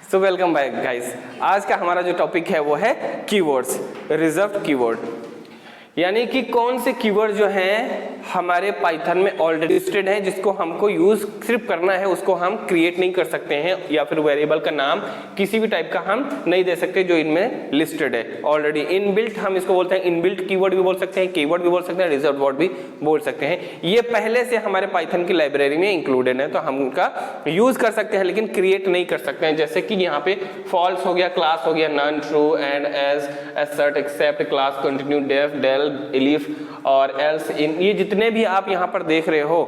So welcome back guys. आज का हमारा जो टॉपिक है वो है कीवर्ड्स, रिजर्व्ड कीवर्ड, यानी कि कौन से कीवर्ड जो हैं हमारे पाइथन में ऑलरेडी लिस्टेड हैं, जिसको हमको यूज सिर्फ करना है, उसको हम क्रिएट नहीं कर सकते हैं, या फिर वेरिएबल का नाम किसी भी टाइप का हम नहीं दे सकते जो इनमें लिस्टेड है ऑलरेडी इनबिल्ट। हम इसको बोलते हैं इनबिल्ट कीवर्ड भी बोल सकते हैं, कीवर्ड भी बोल सकते हैं, रिजर्व्ड वर्ड भी बोल सकते हैं। ये पहले से हमारे पाइथन की लाइब्रेरी में इंक्लूडेड है, तो हम उनका यूज कर सकते हैं लेकिन क्रिएट नहीं कर सकते हैं। जैसे कि यहाँ पे फॉल्स हो गया, क्लास हो गया, none, true, and, as, assert, except, class, continue, def, del, elif और एल्स इन, ये जितने भी आप यहाँ पर देख रहे हो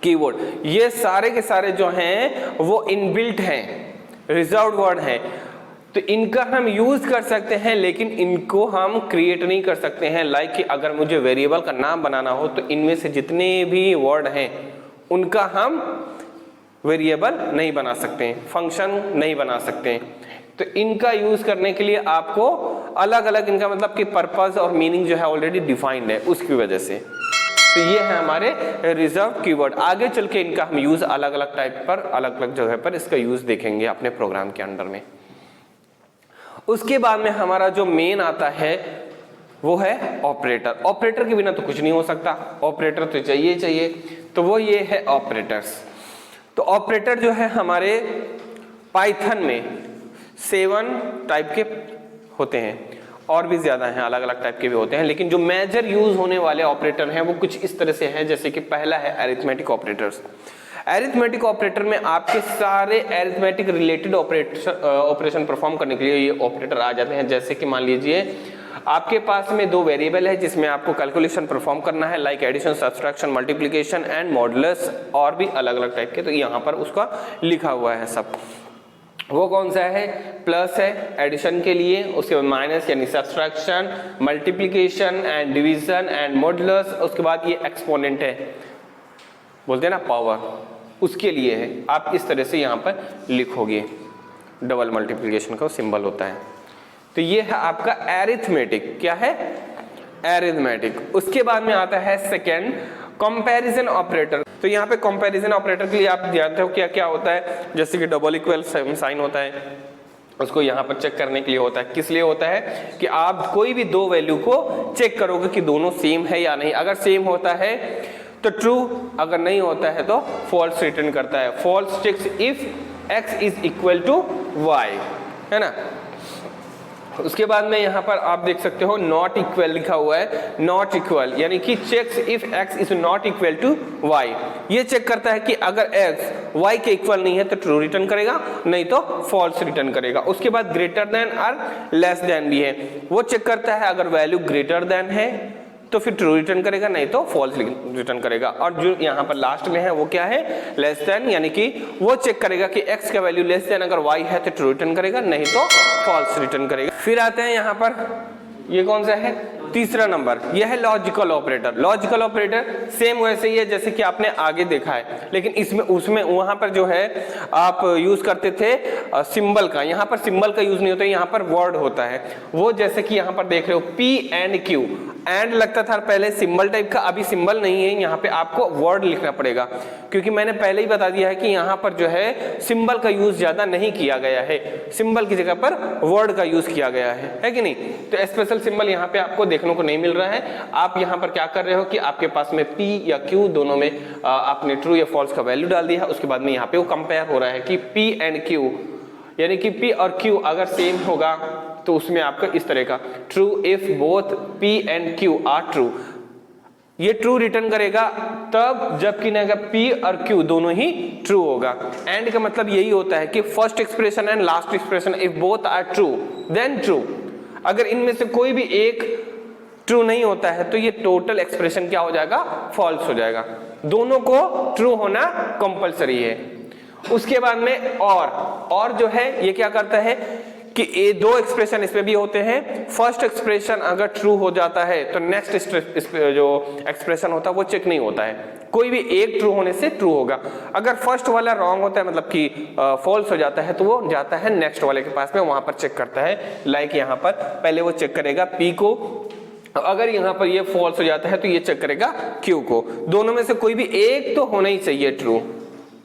कीवर्ड, ये सारे के सारे जो हैं वो इनबिल्ट हैं, रिजर्व्ड वर्ड हैं। तो इनका हम यूज कर सकते हैं लेकिन इनको हम क्रिएट नहीं कर सकते हैं। लाइक कि अगर मुझे वेरिएबल का नाम बनाना हो तो इनमें से जितने भी वर्ड हैं उनका हम वेरिएबल नहीं बना सकते हैं, फंक्शन नहीं बना सकते हैं। तो इनका यूज करने के लिए आपको अलग अलग इनका मतलब कि पर्पस और मीनिंग जो है ऑलरेडी डिफाइंड है, उसकी वजह से। तो ये है हमारे रिजर्व कीवर्ड। आगे चल के इनका हम यूज अलग अलग टाइप पर, अलग अलग जगह पर इसका यूज देखेंगे अपने प्रोग्राम के अंडर में। उसके बाद में हमारा जो मेन आता है वो है ऑपरेटर। ऑपरेटर के बिना तो कुछ नहीं हो सकता, ऑपरेटर तो चाहिए चाहिए, तो वो ये है ऑपरेटर्स। तो ऑपरेटर जो है हमारे पाइथन में 7 टाइप के होते हैं, और भी ज्यादा हैं, अलग अलग टाइप के भी होते हैं, लेकिन जो मेजर यूज होने वाले ऑपरेटर हैं वो कुछ इस तरह से हैं। जैसे कि पहला है अरिथमेटिक ऑपरेटर्स। अरिथमेटिक ऑपरेटर में आपके सारे अरिथमेटिक रिलेटेड ऑपरेशन परफॉर्म करने के लिए ये ऑपरेटर आ जाते हैं। जैसे कि मान लीजिए आपके पास में 2 वेरिएबल है जिसमें आपको कैलकुलेशन परफॉर्म करना है, like addition, subtraction, multiplication and modulus, और भी अलग अलग टाइप के। तो यहाँ पर उसका लिखा हुआ है सब। वो कौन सा है? प्लस है एडिशन के लिए, उसके बाद माइनस यानी subtraction, multiplication and division and modulus, उसके बाद ये एक्सपोनेंट है, बोलते हैं ना पावर, उसके लिए है। आप इस तरह से यहाँ पर लिखोगे, डबल मल्टीप्लिकेशन का सिंबल होता है। तो ये है आपका अरिथमेटिक। क्या है? अरिथमेटिक। उसके बाद में आता है सेकेंड कंपैरिजन ऑपरेटर। तो यहाँ पे कंपैरिजन ऑपरेटर के लिए आप जानते हो क्या क्या होता है। जैसे कि डबल इक्वल साइन होता है, उसको यहाँ पर चेक करने के लिए होता है। किस लिए होता है? कि आप कोई भी 2 वैल्यू को चेक करोगे कि दोनों सेम है या नहीं। अगर सेम होता है तो ट्रू, अगर नहीं होता है तो फॉल्स रिटर्न करता है। False checks if x is equal to y, है ना। उसके बाद में यहाँ पर आप देख सकते हो नॉट इक्वल लिखा हुआ है। नॉट इक्वल यानी कि checks if x is not equal to y। ये चेक करता है कि अगर x y के इक्वल नहीं है तो ट्रू रिटर्न करेगा, नहीं तो फॉल्स रिटर्न करेगा। उसके बाद ग्रेटर देन और लेस देन भी है, वो चेक करता है अगर वैल्यू ग्रेटर देन है तो फिर ट्रू रिटर्न करेगा, नहीं तो फॉल्स रिटर्न करेगा। और जो यहाँ पर लास्ट में है वो क्या है? लेस देन, यानी कि वो चेक करेगा कि x का वैल्यू लेस देन अगर y है तो ट्रू रिटर्न करेगा, नहीं तो फॉल्स रिटर्न करेगा। फिर आते हैं यहाँ पर, ये कौन सा है? तीसरा नंबर, यह है logical operator. Logical operator same वैसे ही है जैसे कि आपने आगे देखा है, लेकिन इसमें उसमें वहां पर जो है आप यूज करते थे सिंबल का। यहाँ पर सिंबल का यूज नहीं होता है, यहाँ पर वर्ड होता है। वो जैसे कि यहाँ पर देख रहे हो P एंड Q, एंड लगता था पहले सिंबल टाइप का, अभी सिंबल नहीं है, यहाँ पे आपको वर्ड लिखना पड़ेगा। क्योंकि मैंने पहले ही बता दिया है कि यहाँ पर जो है सिंबल का यूज ज्यादा नहीं किया गया है, सिंबल की जगह पर वर्ड का यूज किया गया है कि नहीं। तो स्पेशल सिंबल यहाँ पे आपको देखने को नहीं मिल रहा है। आप यहाँ पर क्या कर रहे हो कि आपके पास में P या Q दोनों में आपने ट्रू या फॉल्स का वैल्यू डाल दिया है। उसके बाद में यहाँ पे वो कंपेयर हो रहा है कि P एंड Q, यानी कि P और Q अगर सेम होगा तो उसमें आपका इस तरह का true if both P and Q are true, ये ट्रू रिटर्न करेगा तब जबकि P और Q दोनों ही ट्रू होगा। एंड का मतलब यही होता है कि first expression and last expression if both are true then true. अगर इनमें से कोई भी एक ट्रू नहीं होता है तो ये टोटल एक्सप्रेशन क्या हो जाएगा? फॉल्स हो जाएगा। दोनों को ट्रू होना कंपलसरी है। उसके बाद में और जो है ये क्या करता है कि ये 2 एक्सप्रेशन इसमें भी होते हैं। फर्स्ट एक्सप्रेशन अगर ट्रू हो जाता है तो नेक्स्ट जो एक्सप्रेशन होता है वो चेक नहीं होता है, कोई भी एक ट्रू होने से ट्रू होगा। अगर फर्स्ट वाला रॉन्ग होता है मतलब कि फॉल्स हो जाता है तो वो जाता है नेक्स्ट वाले के पास में, वहां पर चेक करता है। लाइक यहाँ पर पहले वो चेक करेगा P को, अगर यहाँ पर ये फॉल्स हो जाता है तो ये चेक करेगा Q को। दोनों में से कोई भी एक तो होना ही चाहिए ट्रू।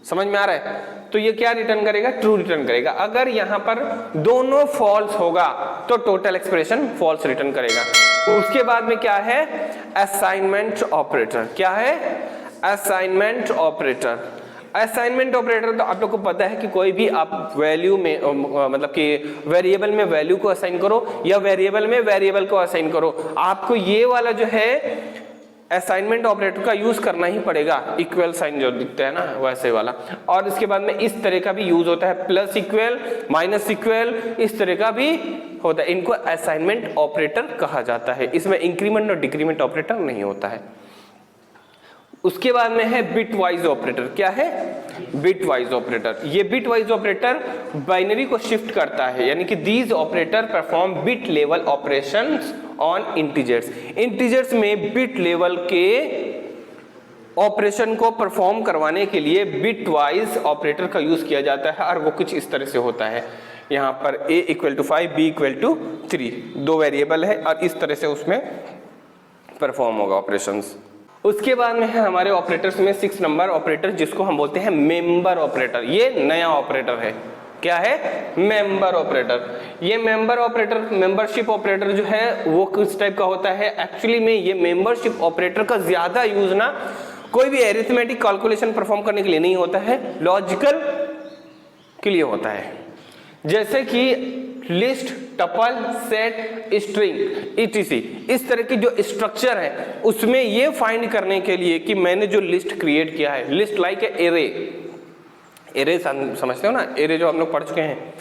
समझ में आ रहा है? तो ये क्या रिटर्न करेगा, ट्रू रिटर्न करेगा। अगर यहाँ पर दोनों फॉल्स होगा तो टोटल एक्सप्रेशन फॉल्स रिटर्न करेगा। उसके बाद में क्या है, असाइनमेंट ऑपरेटर। क्या है, असाइनमेंट ऑपरेटर। असाइनमेंट ऑपरेटर तो आप लोग को पता है कि कोई भी आप वैल्यू में मतलब कि वेरिएबल में वैल्यू को असाइन करो या वेरिएबल में वेरिएबल को असाइन करो, आपको ये वाला जो है असाइनमेंट ऑपरेटर का यूज करना ही पड़ेगा। इक्वल साइन जो दिखता है ना वैसे वाला। और इसके बाद में इस तरह का भी यूज होता है, प्लस इक्वल, माइनस इक्वल, इस तरह का भी होता है। इनको असाइनमेंट ऑपरेटर कहा जाता है। इसमें इंक्रीमेंट और डिक्रीमेंट ऑपरेटर नहीं होता है। उसके बाद में है बिट वाइज ऑपरेटर। क्या है, बिट वाइज ऑपरेटर। ये बिट वाइज ऑपरेटर बाइनरी को शिफ्ट करता है, यानी कि these operator perform bit level operations on integers. Integers में बिट लेवल के ऑपरेशन को परफॉर्म करवाने के लिए बिट वाइज ऑपरेटर का यूज किया जाता है। और वो कुछ इस तरह से होता है, यहाँ पर a = 5 b = 3, दो वेरिएबल है और इस तरह से उसमें परफॉर्म होगा ऑपरेशंस। उसके बाद में है हमारे ऑपरेटर्स में 6 नंबर ऑपरेटर, जिसको हम बोलते हैं मेंबर ऑपरेटर। ये नया ऑपरेटर है। क्या है, मेंबर ऑपरेटर। ये मेंबर ऑपरेटर, मेंबरशिप ऑपरेटर जो है वो किस टाइप का होता है, एक्चुअली में ये मेंबरशिप ऑपरेटर का ज्यादा यूज ना कोई भी एरिथमेटिक कैलकुलेशन परफॉर्म करने के लिए नहीं होता है, लॉजिकल के लिए होता है। जैसे कि list, tuple, set, string, etc। इस तरह की जो स्ट्रक्चर है उसमें ये फाइंड करने के लिए कि मैंने जो लिस्ट क्रिएट किया है, लिस्ट लाइक एरे। एरे समझते हो ना, एरे जो हम लोग पढ़ चुके हैं,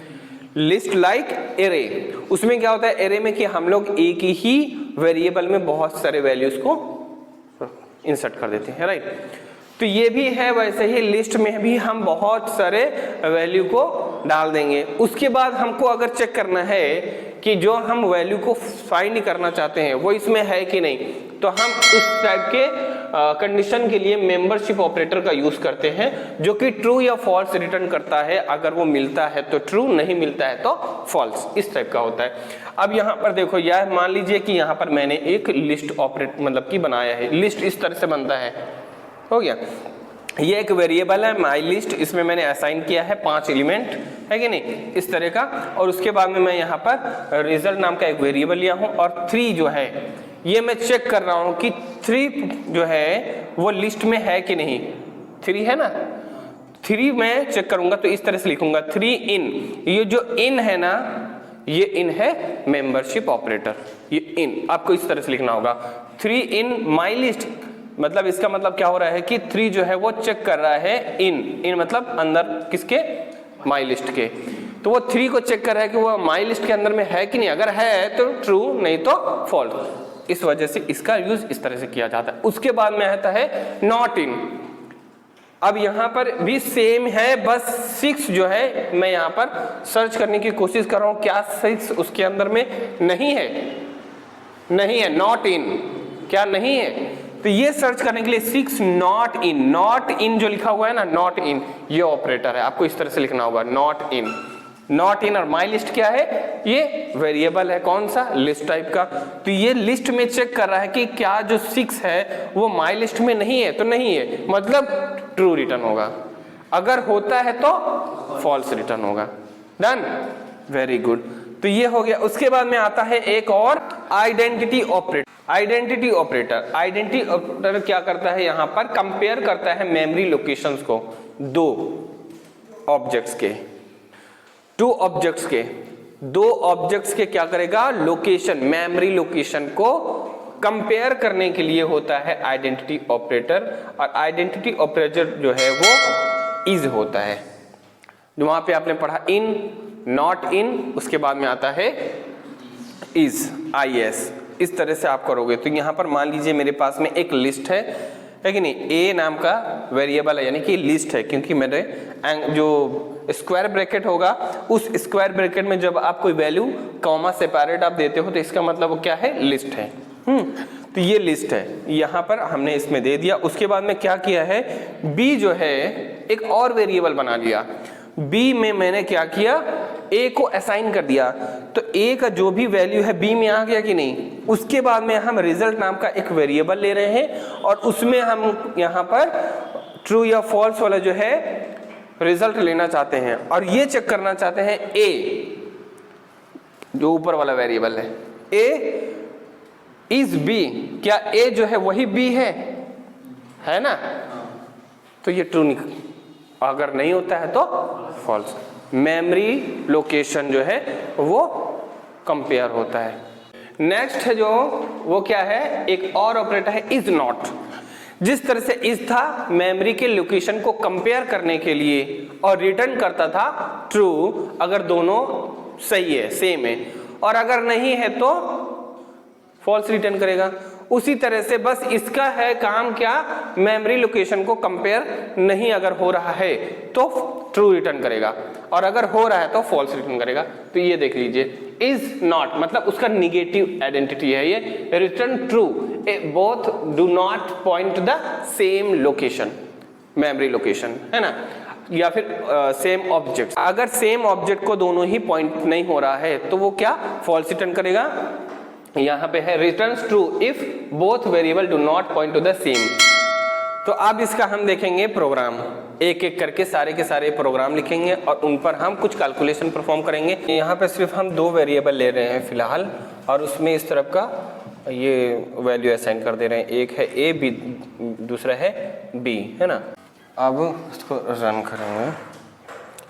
लिस्ट लाइक एरे। उसमें क्या होता है, एरे में कि हम लोग एक ही वेरिएबल में बहुत सारे वैल्यूज को इंसर्ट कर देते हैं, राइट। तो ये भी है वैसे ही, लिस्ट में भी हम बहुत सारे वैल्यू को डाल देंगे। उसके बाद हमको अगर चेक करना है कि जो हम वैल्यू को फाइंड करना चाहते हैं वो इसमें है कि नहीं, तो हम उस टाइप के कंडीशन के लिए मेंबरशिप ऑपरेटर का यूज करते हैं, जो कि ट्रू या फॉल्स रिटर्न करता है। अगर वो मिलता है तो ट्रू, नहीं मिलता है तो फॉल्स, इस टाइप का होता है। अब यहाँ पर देखो, यह मान लीजिए कि यहाँ पर मैंने एक लिस्ट ऑपरेट मतलब कि बनाया है। लिस्ट इस तरह से बनता है, हो गया। ये एक वेरिएबल है माई लिस्ट, इसमें मैंने असाइन किया है 5 एलिमेंट, है कि नहीं, इस तरह का। और उसके बाद में मैं यहाँ पर रिजल्ट नाम का एक वेरिएबल लिया हूँ, और 3 जो है ये मैं चेक कर रहा हूँ कि 3 जो है वो लिस्ट में है कि नहीं। 3 है ना, 3 मैं चेक करूंगा तो इस तरह से लिखूंगा 3 इन। ये जो इन है ना, ये इन है मेंबरशिप ऑपरेटर। ये इन आपको इस तरह से लिखना होगा, 3 इन माई लिस्ट। मतलब इसका मतलब क्या हो रहा है कि 3 जो है वो चेक कर रहा है इन मतलब अंदर किसके, माई लिस्ट के। तो वो 3 को चेक कर रहा है कि वो माई लिस्ट के अंदर में है कि नहीं। अगर है तो ट्रू, नहीं तो फॉल्स। इस वजह से इसका यूज इस तरह से किया जाता है। उसके बाद में आता है नॉट इन। अब यहाँ पर भी सेम है, बस 6 जो है मैं यहाँ पर सर्च करने की कोशिश कर रहा हूँ, क्या 6 उसके अंदर में नहीं है, नहीं है, नॉट इन, क्या नहीं है। तो ये सर्च करने के लिए 6 नॉट इन, नॉट इन जो लिखा हुआ है ना, नॉट इन, ये ऑपरेटर है। आपको इस तरह से लिखना होगा, नॉट इन। नॉट इन और माई लिस्ट क्या है, ये वेरिएबल है, कौन सा, लिस्ट टाइप का। तो ये लिस्ट में चेक कर रहा है कि क्या जो 6 है वो माई लिस्ट में नहीं है, तो नहीं है, मतलब ट्रू रिटर्न होगा। अगर होता है तो फॉल्स रिटर्न होगा। Done, very good. तो ये हो गया। उसके बाद में आता है एक और identity operator. Identity operator, identity operator क्या करता है, यहाँ पर कंपेयर करता है मेमोरी लोकेशंस को, 2 ऑब्जेक्ट्स के, 2 ऑब्जेक्ट्स के, 2 ऑब्जेक्ट्स के क्या करेगा, लोकेशन, मेमोरी लोकेशन को कंपेयर करने के लिए होता है आइडेंटिटी ऑपरेटर। और आइडेंटिटी ऑपरेटर जो है वो इज होता है, जो वहां पे आपने पढ़ा इन, नॉट इन, उसके बाद में आता है इज, IS। इस तरह से आप करोगे। तो यहाँ पर मान लीजिए मेरे पास में एक लिस्ट है कि नहीं, A नाम का वेरिएबल है, यानी कि लिस्ट है, क्योंकि मेरे जो स्क्वायर ब्रैकेट होगा उस स्क्वायर ब्रैकेट में जब आप कोई वैल्यू कॉमा सेपरेट आप देते हो तो इसका मतलब वो क्या है, लिस्ट है। तो ये लिस्ट है, यहाँ पर हमने इसमें दे दिया। उसके बाद में क्या किया है, B जो है एक और वेरिएबल बना लिया। B में मैंने क्या किया, A को असाइन कर दिया, तो A का जो भी वैल्यू है B में आ गया कि नहीं। उसके बाद में हम रिजल्ट नाम का एक वेरिएबल ले रहे हैं और उसमें हम यहाँ पर ट्रू या फॉल्स वाला जो है रिजल्ट लेना चाहते हैं और ये चेक करना चाहते हैं ए, जो ऊपर वाला वेरिएबल है, ए इज बी, क्या ए जो है वही बी है ना, तो ये ट्रू निकल, अगर नहीं होता है तो फॉल्स। मेमोरी लोकेशन जो है वो कंपेयर होता है। नेक्स्ट है जो वो क्या है, एक और ऑपरेटर है इज नॉट। जिस तरह से इज था मेमोरी के लोकेशन को कंपेयर करने के लिए और रिटर्न करता था ट्रू अगर दोनों सही है, सेम है, और अगर नहीं है तो फॉल्स रिटर्न करेगा। उसी तरह से बस इसका है काम क्या, मेमोरी लोकेशन को कंपेयर नहीं अगर हो रहा है तो ट्रू रिटर्न करेगा, और अगर हो रहा है तो फॉल्स रिटर्न करेगा। तो ये देख लीजिए, इज नॉट मतलब उसका निगेटिव आइडेंटिटी है ये, return true, both do not point two the same location, memory location है ना, या फिर सेम ऑब्जेक्ट। अगर सेम ऑब्जेक्ट को दोनों ही पॉइंट नहीं हो रहा है तो वो क्या, फॉल्स रिटर्न करेगा। यहाँ पे है returns true if both variable do not point two the same. तो अब इसका हम देखेंगे प्रोग्राम, एक एक करके सारे के सारे प्रोग्राम लिखेंगे और उन पर हम कुछ कैलकुलेशन परफॉर्म करेंगे। यहाँ पे सिर्फ हम 2 वेरिएबल ले रहे हैं फिलहाल, और उसमें इस तरफ का ये वैल्यू असाइन कर दे रहे हैं, एक है ए बी, दूसरा है बी, है ना। अब इसको रन करेंगे,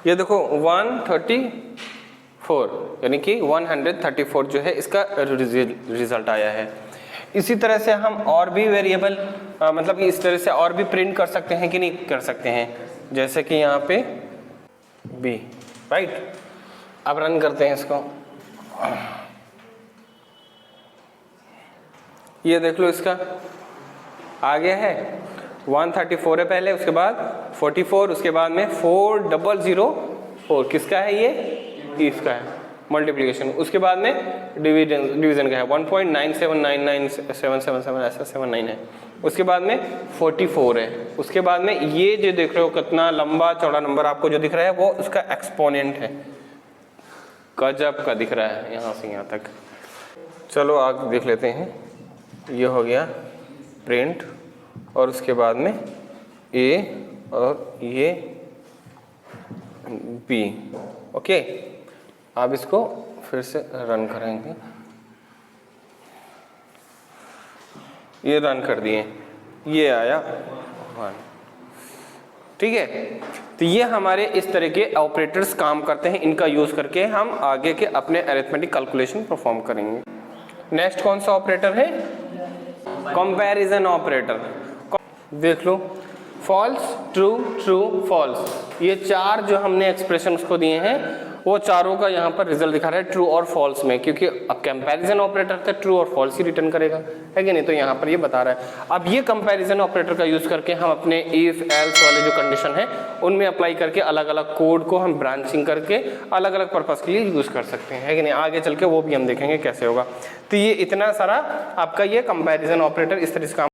ये देखो 134 यानी कि 134 जो है इसका रिजल्ट आया है। इसी तरह से हम और भी वेरिएबल मतलब इस तरह से और भी प्रिंट कर सकते हैं कि नहीं कर सकते हैं, जैसे कि यहाँ पे बी, राइट। अब रन करते हैं इसको, ये देख लो इसका आ गया है, 134 है पहले, उसके बाद 44, उसके बाद में 4004 किसका है ये, इसका है मल्टीप्लिकेशन, उसके बाद में डिवीजन का है 1.97997777 ऐसा 79 है, उसके बाद में 44 है, उसके बाद में ये जो देख रहे हो कितना लंबा चौड़ा नंबर आपको जो दिख रहा है वो उसका एक्सपोनेंट है, गजब का दिख रहा है यहाँ से यहाँ तक। चलो आगे देख लेते हैं, ये हो गया प्रिंट और उसके बाद में ए और ये बी, ओके। अब इसको फिर से रन करेंगे, ये रन कर दिए, ये आया 1, ठीक है। तो ये हमारे इस तरह के ऑपरेटर्स काम करते हैं, इनका यूज करके हम आगे के अपने अरिथमेटिक कैलकुलेशन परफॉर्म करेंगे। नेक्स्ट कौन सा ऑपरेटर है, कंपैरिजन ऑपरेटर। देख लो, फॉल्स ट्रू ट्रू फॉल्स, ये 4 जो हमने एक्सप्रेशन उसको दिए हैं वो चारों का यहाँ पर रिजल्ट दिखा रहा है ट्रू और फॉल्स में, क्योंकि अब कंपैरिजन ऑपरेटर था ट्रू और फॉल्स ही रिटर्न करेगा, है कि नहीं। तो यहाँ पर ये बता रहा है। अब ये कंपैरिजन ऑपरेटर का यूज करके हम अपने इफ एल्स वाले जो कंडीशन है उनमें अप्लाई करके अलग अलग कोड को हम ब्रांचिंग करके अलग अलग पर्पस के लिए यूज कर सकते हैं, है कि नहीं। आगे चल के वो भी हम देखेंगे कैसे होगा। तो ये इतना सारा आपका ये कंपैरिजन ऑपरेटर इस तरह से काम